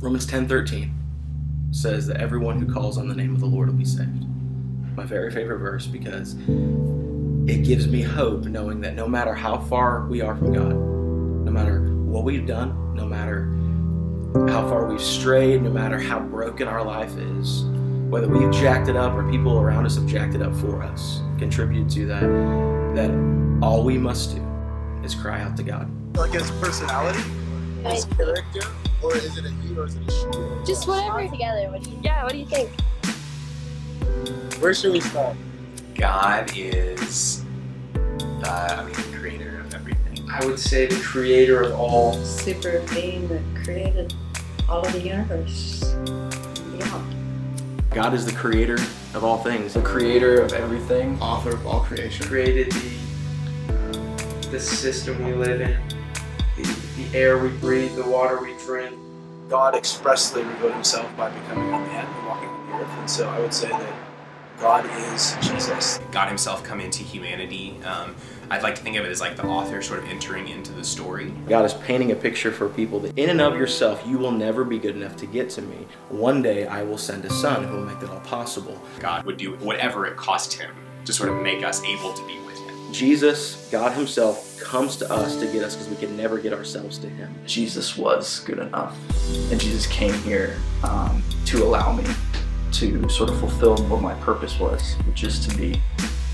Romans 10:13 says that everyone who calls on the name of the Lord will be saved. My very favorite verse, because it gives me hope knowing that no matter how far we are from God, no matter what we've done, no matter how far we've strayed, no matter how broken our life is, whether we've jacked it up or people around us have jacked it up for us, contributed to that all we must do is cry out to God. Like his personality, his character, or is it a he or is it a she? Just whatever together. What do you think? Where should we start? God is the creator of everything. I would say the creator of all. Super being that created all of the universe. Yeah. God is the creator of all things. The creator of everything. Author of all creation. Created the system we live in, the air we breathe, the water we drink. God expressly revealed himself by becoming a man and walking on the earth, and so I would say that God is Jesus. God himself come into humanity. I'd like to think of it as like the author sort of entering into the story. God is painting a picture for people that in and of yourself, you will never be good enough to get to me. One day I will send a son who will make that all possible. God would do whatever it cost him to sort of make us able to be with him. Jesus, God himself, comes to us to get us because we can never get ourselves to him. Jesus was good enough, and Jesus came here to allow me to sort of fulfill what my purpose was, which is to be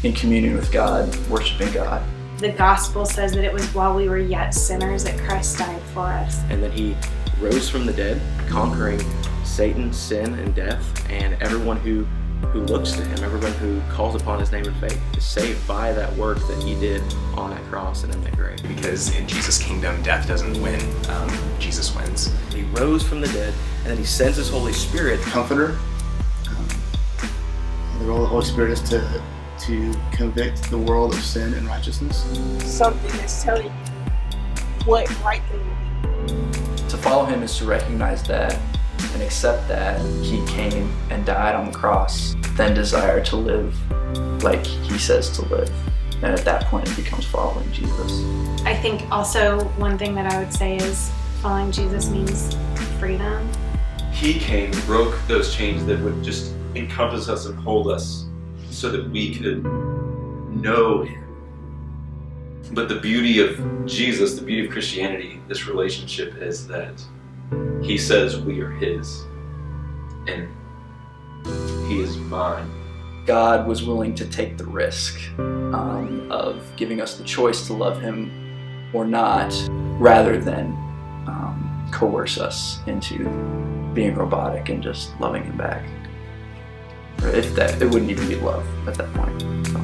in communion with God, worshiping God. The gospel says that it was while we were yet sinners that Christ died for us. And then he rose from the dead, conquering Satan, sin, and death, and everyone who looks to him, everyone who calls upon his name in faith is saved by that work that he did on that cross and in that grave. Because in Jesus' kingdom, death doesn't win, Jesus wins. He rose from the dead, and then he sends his Holy Spirit. Comforter. The role of the Holy Spirit is to convict the world of sin and righteousness. Something that's telling you what right thing to do. To follow him is to recognize that and accept that he came and died on the cross, then desire to live like he says to live. And at that point it becomes following Jesus. I think also one thing that I would say is following Jesus means freedom. He came and broke those chains that would just encompass us and hold us so that we could know him. But the beauty of Jesus, the beauty of Christianity, this relationship is that he says we are his and he is mine. God was willing to take the risk of giving us the choice to love him or not, rather than coerce us into being robotic and just loving him back. If that, it wouldn't even be love at that point. So.